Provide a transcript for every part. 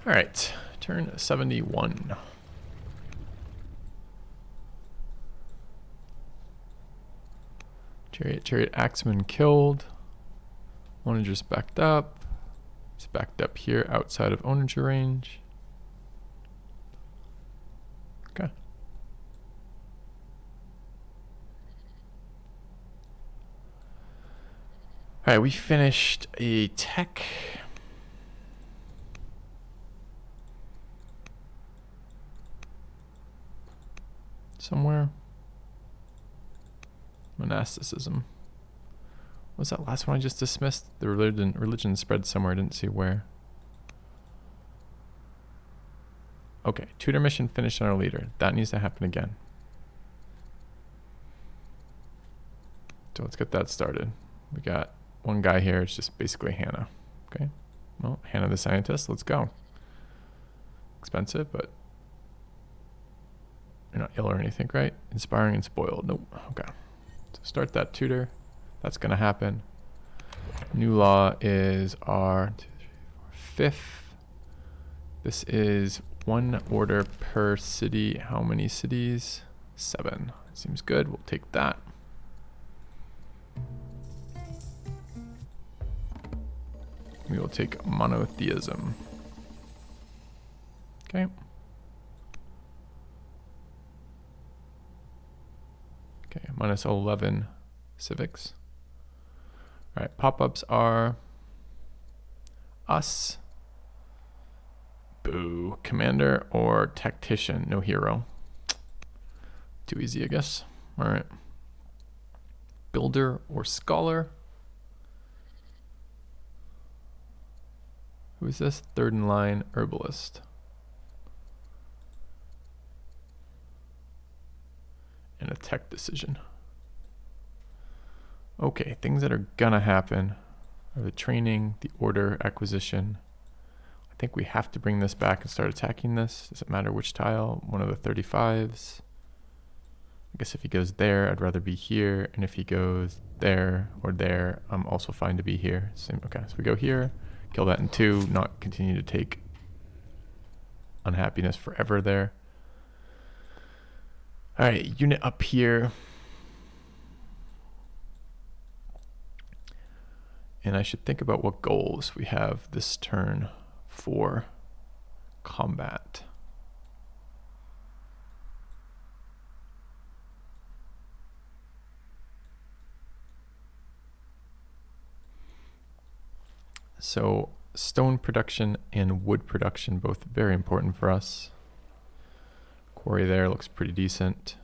All right, turn 71. Chariot Axeman killed. Onager's backed up. He's backed up here outside of Onager range. Okay. All right, we finished a tech. Somewhere. Monasticism. What was that last one I just dismissed? The religion spread somewhere. I didn't see where. Okay, tutor mission finished on our leader. That needs to happen again. So let's get that started. We got one guy here. It's just basically Hannah. Okay. Well, Hannah the scientist. Let's go. Expensive, but you're not ill or anything, right? Inspiring and spoiled. Nope. Okay. So start that tutor. That's going to happen. New law is our 5th. This is 1 order per city. How many cities? 7. Seems good. We'll take that. We will take monotheism. Okay. Okay, minus 11 civics. All right, pop-ups are us, boo, commander or tactician, no hero. Too easy, I guess. All right. Builder or scholar. Who is this? 3rd in line, herbalist. And a tech decision. Okay, things that are gonna happen are the training, the order, acquisition. I think we have to bring this back and start attacking this. Does it matter which tile? One of the 35s. I guess if he goes there, I'd rather be here. And if he goes there or there, I'm also fine to be here. Same. Okay, so we go here, kill that in 2, not continue to take unhappiness forever there. All right, unit up here. And I should think about what goals we have this turn for combat. So stone production and wood production, both very important for us. Quarry there looks pretty decent.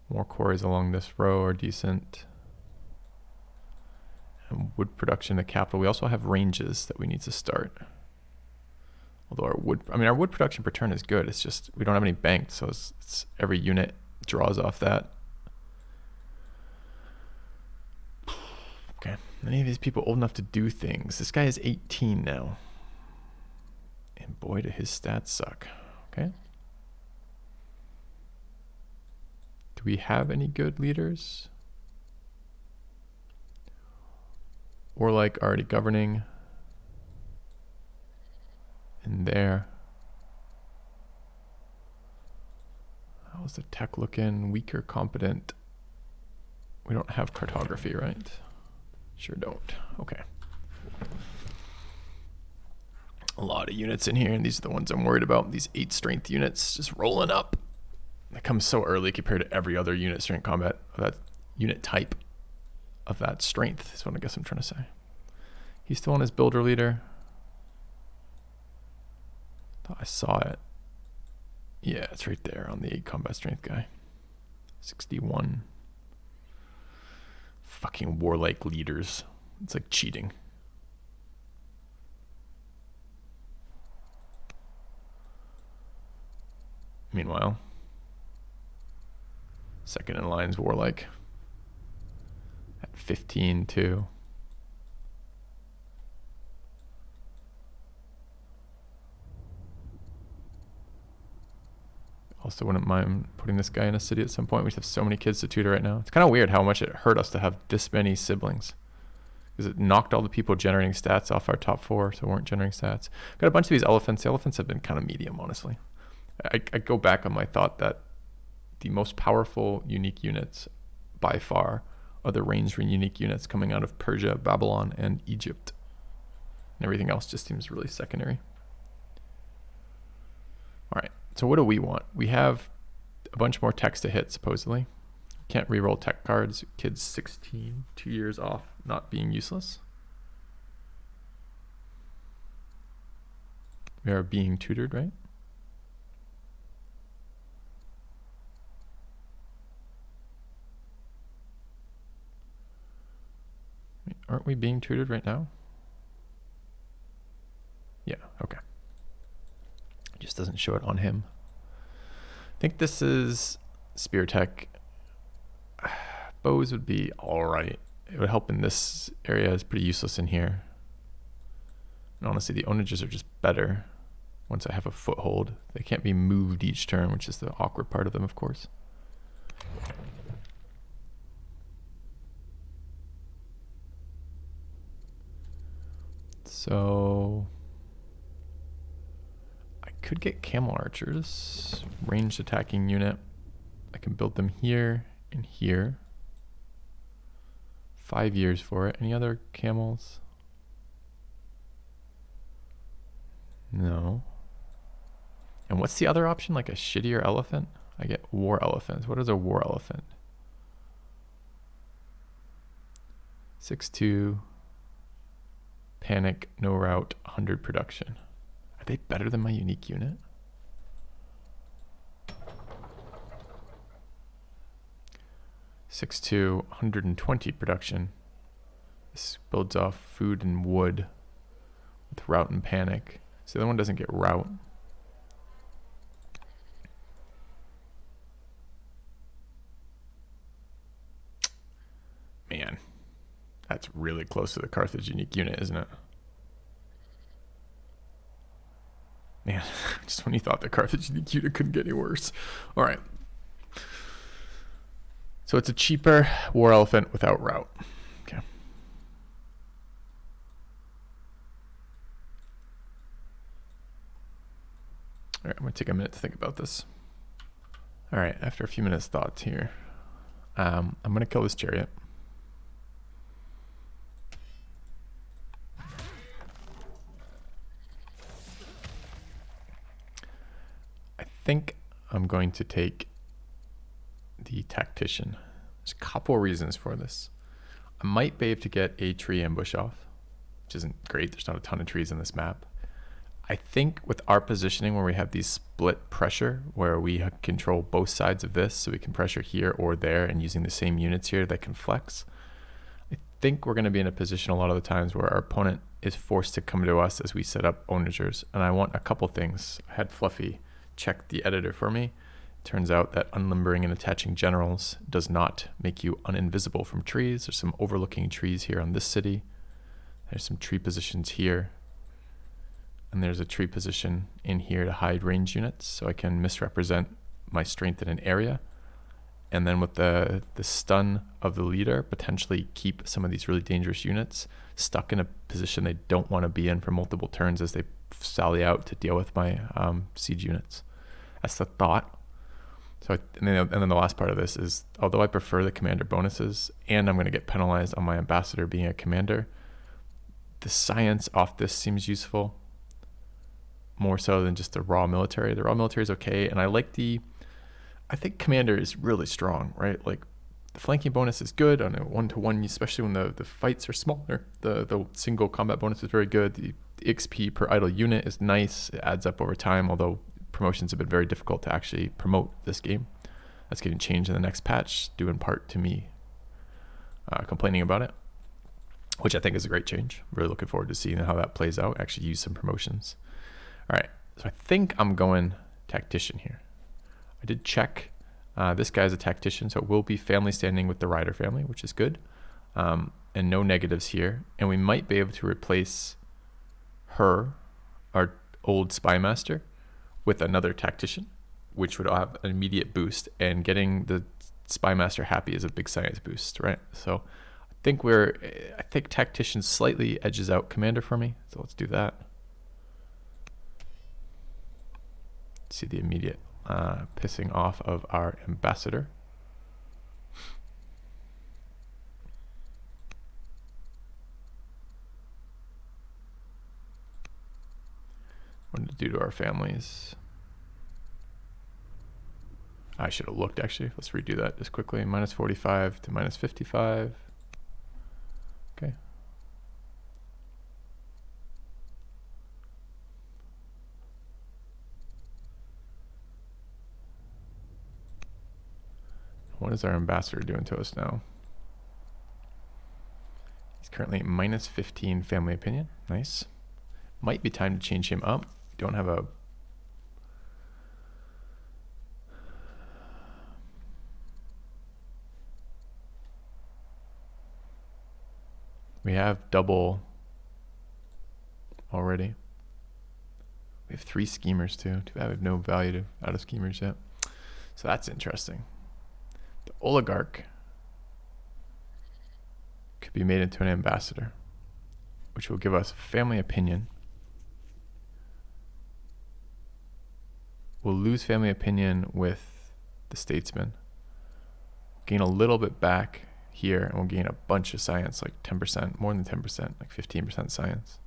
More quarries along this row are decent. And wood production, the capital. We also have ranges that we need to start. Although our wood production per turn is good. It's just we don't have any banked, so it's every unit draws off that. Okay, any of these people old enough to do things? This guy is 18 now. And boy, do his stats suck. Okay. Do we have any good leaders? Or like already governing. And there. How's the tech looking? Weaker, competent. We don't have cartography, right? Sure don't. Okay. A lot of units in here, and these are the ones I'm worried about. These 8 strength units just rolling up. They come so early compared to every other unit strength combat of that unit type of that strength is what I guess I'm trying to say. He's still on his builder leader. Thought I saw it. Yeah, it's right there on the 8 combat strength guy. 61. Fucking warlike leaders. It's like cheating. Meanwhile, second in line's warlike at 15 too. Also wouldn't mind putting this guy in a city at some point. We have so many kids to tutor right now. It's kind of weird how much it hurt us to have this many siblings. because it knocked all the people generating stats off our top 4, so weren't generating stats. Got a bunch of these elephants. The elephants have been kind of medium, honestly. I go back on my thought that the most powerful unique units by far are the range unique units coming out of Persia, Babylon, and Egypt. And everything else just seems really secondary. All right, so what do we want? We have a bunch more techs to hit, supposedly. Can't reroll tech cards. Kid's 16, 2 years off, not being useless. We are being tutored, right? Aren't we being tutored right now? Yeah, okay. It just doesn't show it on him. I think this is Spear Tech. Bows would be all right. It would help in this area. It's pretty useless in here. And honestly, the onages are just better once I have a foothold. They can't be moved each turn, which is the awkward part of them, of course. So I could get camel archers, ranged attacking unit. I can build them here and here. 5 years for it. Any other camels? No. And what's the other option? Like a shittier elephant? I get war elephants. What is a war elephant? 6-2. Panic, no route, 100 production. Are they better than my unique unit? Six two, 120 production. This builds off food and wood with route and panic. So the other one doesn't get route. Man, that's really close to the Carthage unique unit, isn't it? Man, just when you thought the Carthage unique unit couldn't get any worse. All right. So it's a cheaper war elephant without route. Okay. All right, I'm gonna take a minute to think about this. All right, after a few minutes thoughts here, I'm gonna kill this chariot. I think I'm going to take the tactician. There's a couple reasons for this. I might be able to get a tree ambush off, which isn't great. There's not a ton of trees in this map. I think with our positioning where we have these split pressure, where we control both sides of this, so we can pressure here or there, and using the same units here that can flex, I think we're going to be in a position a lot of the times where our opponent is forced to come to us as we set up onagers. And I want a couple things. I had Fluffy check the editor for me. Turns out that unlimbering and attaching generals does not make you uninvisible from trees. There's some overlooking trees here on this city. There's some tree positions here. And there's a tree position in here to hide range units, so I can misrepresent my strength in an area. And then with the stun of the leader, potentially keep some of these really dangerous units stuck in a position they don't want to be in for multiple turns as they sally out to deal with my siege units. That's the thought. So, and then the last part of this is, although I prefer the commander bonuses, and I'm going to get penalized on my ambassador being a commander, the science off this seems useful, more so than just the raw military. The raw military is okay, and I think commander is really strong, right? Like, the flanking bonus is good on a 1-to-1, especially when the fights are smaller. The single combat bonus is very good. The XP per idle unit is nice. It adds up over time, although promotions have been very difficult to actually promote this game. That's getting changed in the next patch, due in part to me complaining about it, which I think is a great change. Really looking forward to seeing how that plays out. Actually use some promotions. All right, so I think I'm going tactician here. I did check. This guy's a tactician, so it will be family standing with the rider family, which is good. And no negatives here. And we might be able to replace her, our old spy master, with another tactician, which would have an immediate boost, and getting the spy master happy is a big science boost, right? So I I think Tactician slightly edges out Commander for me, so let's do that. See the immediate pissing off of our ambassador. What did it do to our families? I should have looked, actually. Let's redo that just quickly. Minus 45 to minus 55. Okay. What is our ambassador doing to us now? He's currently minus 15 family opinion. Nice. Might be time to change him up. Don't have a... We have double already. We have 3 schemers too. Too bad we have no value out of schemers yet. So that's interesting. The oligarch could be made into an ambassador, which will give us family opinion. We'll lose family opinion with the statesman. Gain a little bit back here, and we'll gain a bunch of science, like 10%, more than 10%, like 15% science.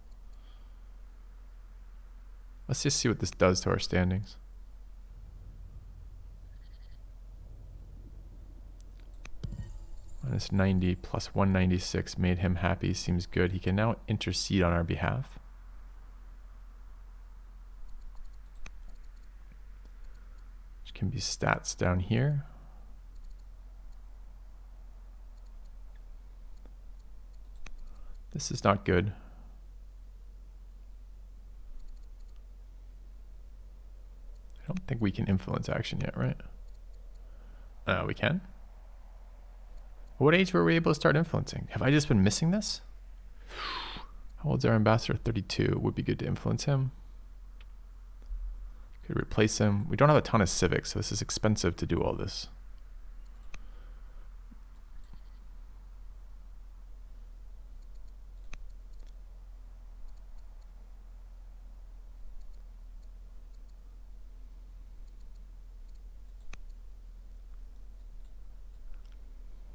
Let's just see what this does to our standings. Minus 90 plus 196 made him happy. Seems good. He can now intercede on our behalf. Which can be stats down here. This is not good. I don't think we can influence action yet, right? We can. What age were we able to start influencing? Have I just been missing this? How old's our ambassador? 32. Would be good to influence him. Could replace him. We don't have a ton of civics, so this is expensive to do all this.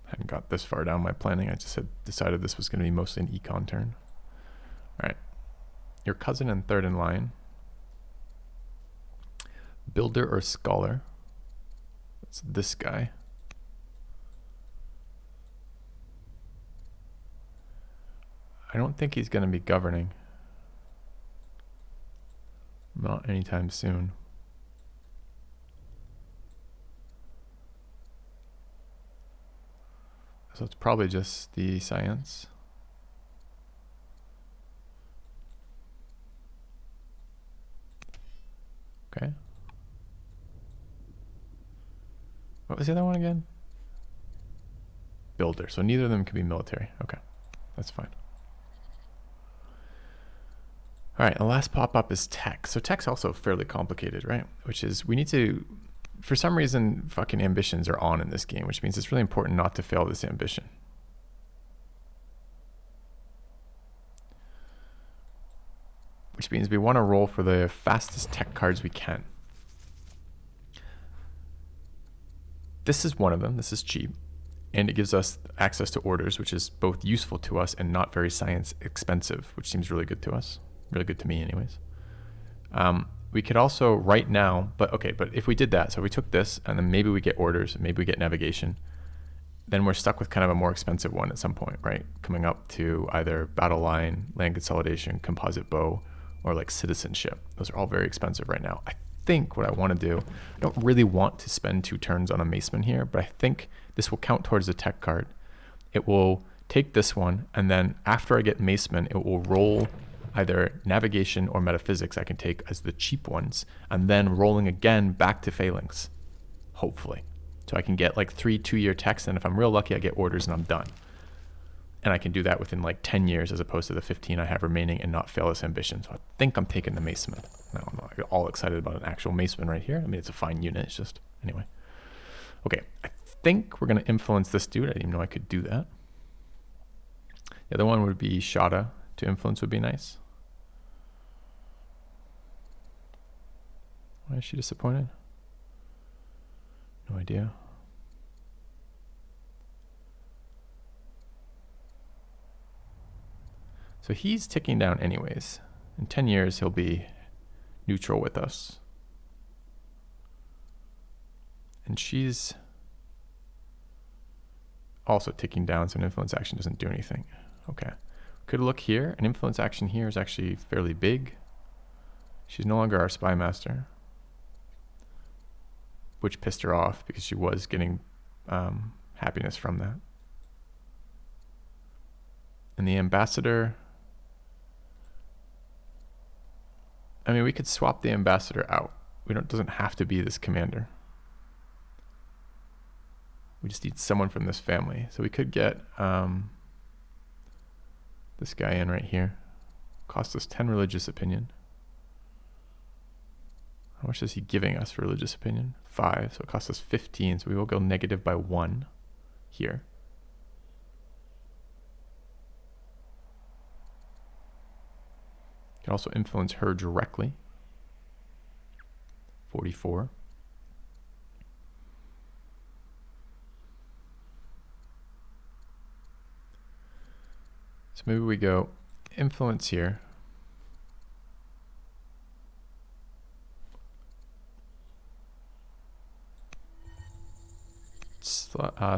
Hadn't got this far down my planning. I just had decided this was going to be mostly an econ turn. All right. Your cousin and third in line. Builder or scholar? It's this guy. I don't think he's going to be governing. Not anytime soon. So it's probably just the science. Okay. What was the other one again? Builder. So neither of them can be military. Okay, that's fine. All right, the last pop-up is tech. So tech's also fairly complicated, right? Which is we need to... For some reason, fucking ambitions are on in this game, which means it's really important not to fail this ambition. Which means we want to roll for the fastest tech cards we can. This is one of them. This is cheap. And it gives us access to orders, which is both useful to us and not very science expensive, which seems really good to us. Really good to me anyways. We could also right now, but if we did that, so we took this and then maybe we get orders, maybe we get navigation, then we're stuck with kind of a more expensive one at some point, right? Coming up to either battle line, land consolidation, composite bow, or like citizenship. Those are all very expensive right now. I think what I want to do, I don't really want to spend 2 turns on a maceman here, but I think this will count towards the tech card. It will take this one, and then after I get maceman, it will roll either navigation or metaphysics I can take as the cheap ones, and then rolling again back to phalanx, hopefully. So I can get like 3 2-year techs, and if I'm real lucky, I get orders and I'm done. And I can do that within like 10 years as opposed to the 15 I have remaining and not fail this ambition. So I think I'm taking the maceman. Now I'm not all excited about an actual maceman right here. I mean, it's a fine unit, it's just, anyway. Okay, I think we're gonna influence this dude. I didn't even know I could do that. The other one would be Shada. To influence would be nice. Why is she disappointed? No idea. So he's ticking down anyways. In 10 years, he'll be neutral with us. And she's also ticking down, so an influence action doesn't do anything. Okay. Could look here. An influence action here is actually fairly big. She's no longer our spy master, which pissed her off because she was getting happiness from that. And the ambassador, I mean, we could swap the ambassador out. It doesn't have to be this commander. We just need someone from this family. So we could get this guy in right here. Cost us 10 religious opinion. How much is he giving us for religious opinion? 5, so it costs us 15, so we will go negative by 1 here. Can also influence her directly. 44. So maybe we go influence here.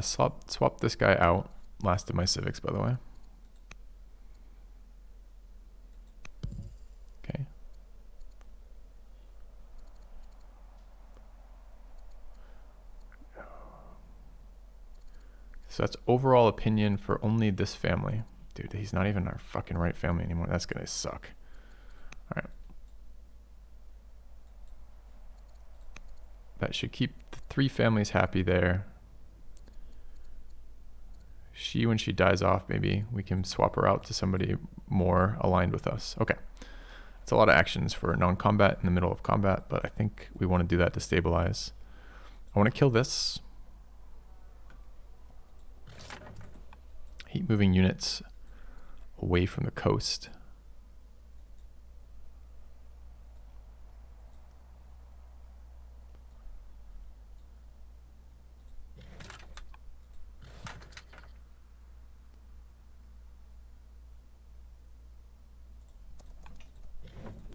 Swap this guy out. Last of my civics, by the way. Okay. So that's overall opinion for only this family. Dude, he's not even our fucking right family anymore. That's gonna suck. All right. That should keep the 3 families happy there. When she dies off, maybe we can swap her out to somebody more aligned with us. Okay. It's a lot of actions for non-combat in the middle of combat, but I think we want to do that to stabilize. I want to kill this. Heat moving units away from the coast.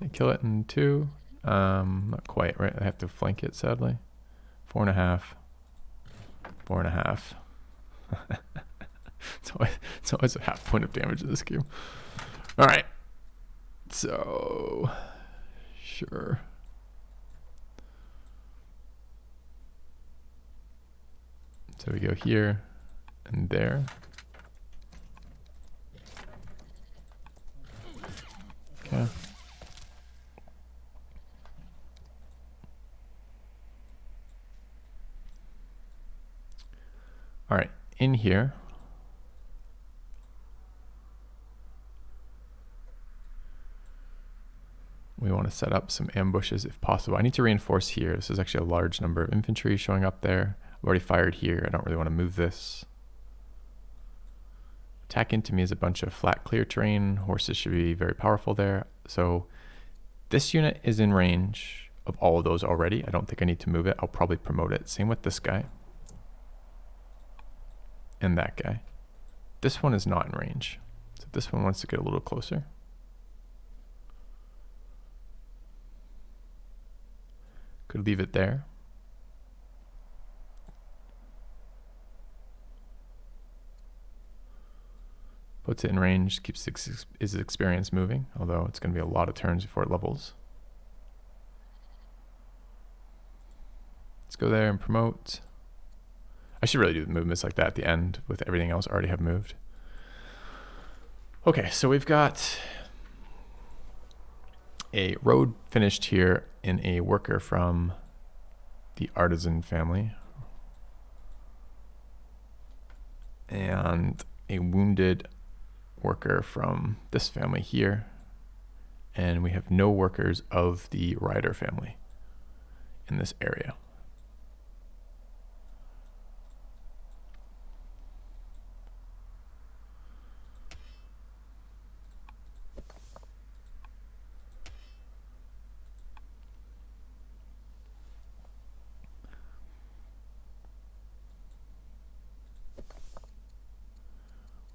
I kill it in 2. Not quite, right? I have to flank it, sadly. 4.5. 4.5. It's always a half point of damage in this game. All right. So, sure. So we go here and there. Okay. All right, in here, we want to set up some ambushes if possible. I need to reinforce here. This is actually a large number of infantry showing up there. I've already fired here. I don't really want to move this. Attack into me is a bunch of flat clear terrain. Horses should be very powerful there. So this unit is in range of all of those already. I don't think I need to move it. I'll probably promote it. Same with this guy. And that guy. This one is not in range. So this one wants to get a little closer. Could leave it there. Puts it in range, keeps his experience moving, although it's going to be a lot of turns before it levels. Let's go there and promote. I should really do the movements like that at the end with everything else already have moved. Okay, so we've got a road finished here in a worker from the artisan family. And a wounded worker from this family here. And we have no workers of the rider family in this area.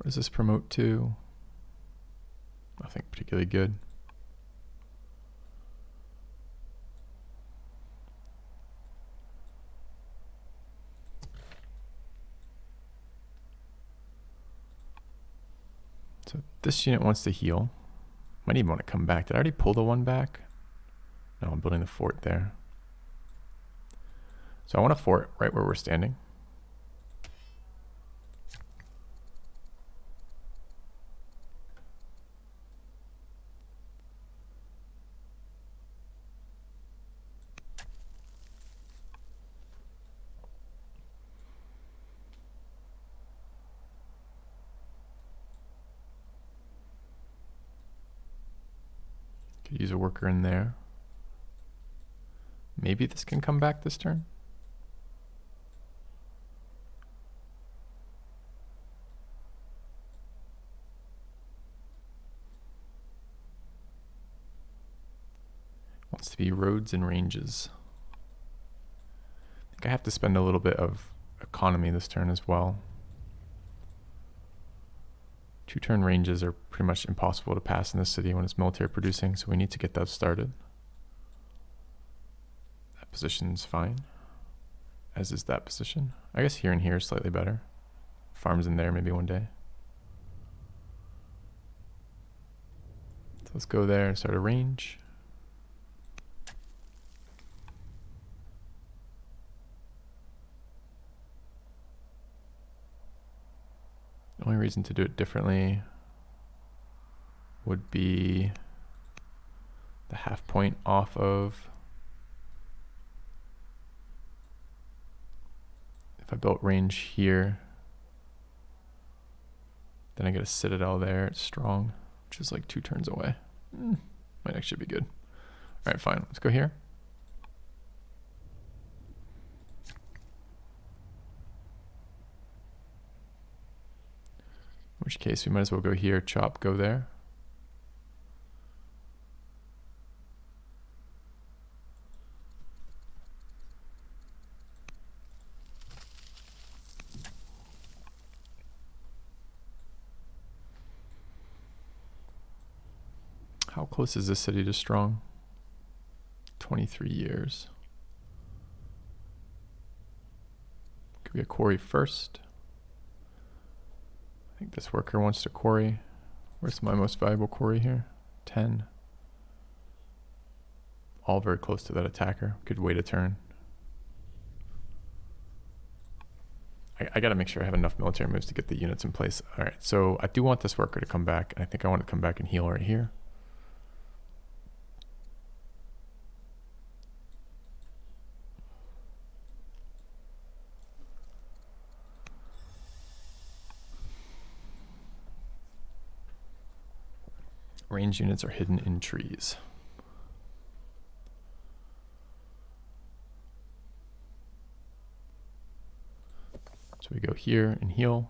does this promote to? Nothing particularly good. So this unit wants to heal. Might even want to come back. Did I already pull the one back? No, I'm building the fort there. So I want a fort right where we're standing. Could use a worker in there. Maybe this can come back this turn. Wants to be roads and ranges. I think I have to spend a little bit of economy this turn as well. 2-turn ranges are pretty much impossible to pass in this city when it's military producing, so we need to get those started. That position's fine, as is that position. I guess here and here is slightly better. Farms in there maybe one day. So let's go there and start a range. The only reason to do it differently would be the half point off of, if I built range here, then I get a citadel there, it's strong, which is like 2 turns away. Might actually be good. All right, fine, let's go here. In which case we might as well go here, chop, go there. How close is this city to strong? 23 years. Could be a quarry first. I think this worker wants to quarry. Where's my most valuable quarry here? 10. All very close to that attacker. Could wait a turn. I gotta make sure I have enough military moves to get the units in place. All right, so I do want this worker to come back. I think I want to come back and heal right here. Range units are hidden in trees. So we go here and heal.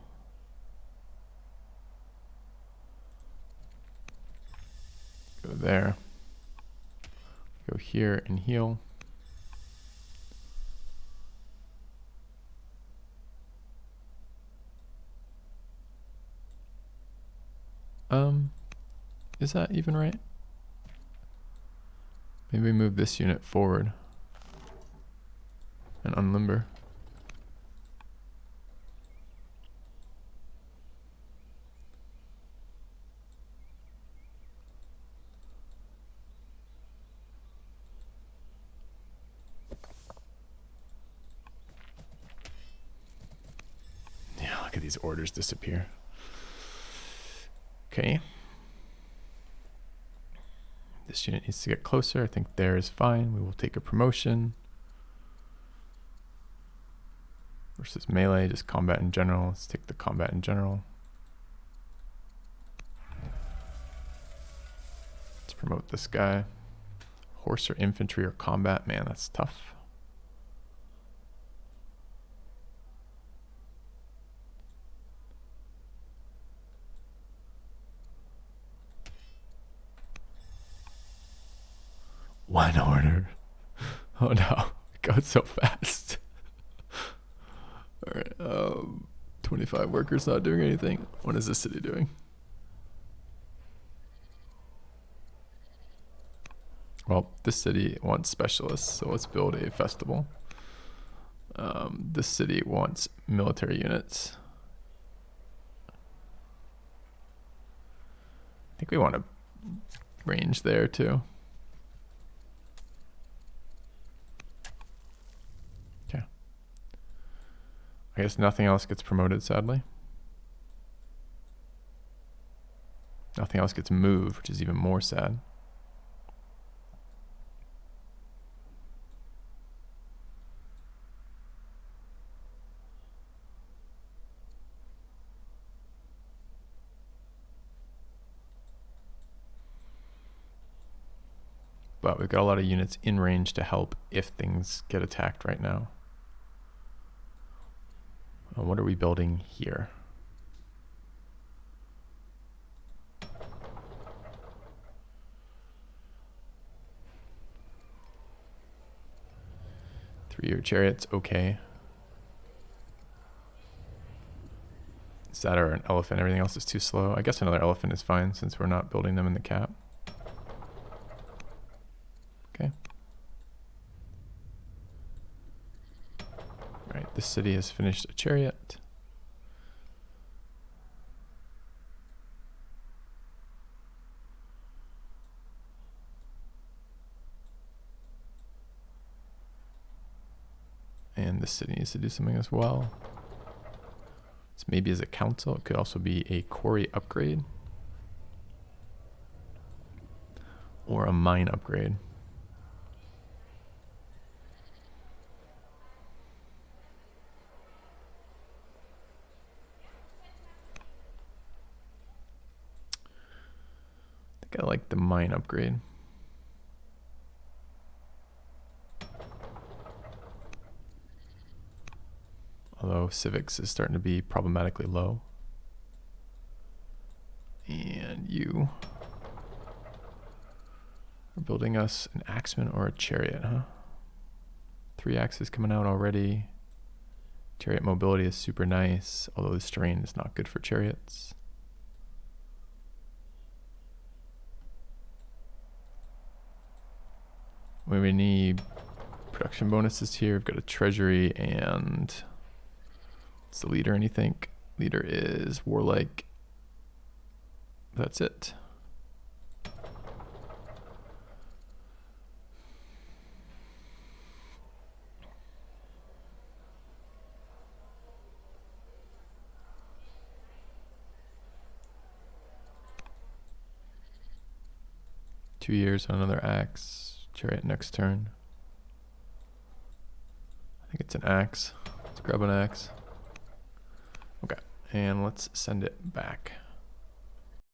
Go there. Go here and heal. Is that even right? Maybe we move this unit forward and unlimber. Yeah, look at these orders disappear. Okay. This unit needs to get closer. I think there is fine. We will take a promotion. Versus melee, just combat in general. Let's take the combat in general. Let's promote this guy. Horse or infantry or combat. Man, that's tough. One order. Oh no, it goes so fast. All right, 25 workers not doing anything. What is this city doing? Well, this city wants specialists, so let's build a festival. This city wants military units. I think we want a range there too. Okay. I guess nothing else gets promoted, sadly. Nothing else gets moved, which is even more sad. But we've got a lot of units in range to help if things get attacked right now. What are we building here? Three-year chariots, okay. Is that or an elephant? Everything else is too slow. I guess another elephant is fine since we're not building them in the cap. Okay. All right, this city has finished a chariot. And this city needs to do something as well. So maybe as a council, it could also be a quarry upgrade. Or a mine upgrade. I think I like the mine upgrade. Although civics is starting to be problematically low. And you are building us an axeman or a chariot, huh? 3 axes coming out already. Chariot mobility is super nice, although this terrain is not good for chariots. We need production bonuses here. We've got a treasury and it's the leader, anything. Leader is warlike. That's it. Two years on another axe. Chariot next turn. I think it's an axe. Let's grab an axe. Okay, and let's send it back.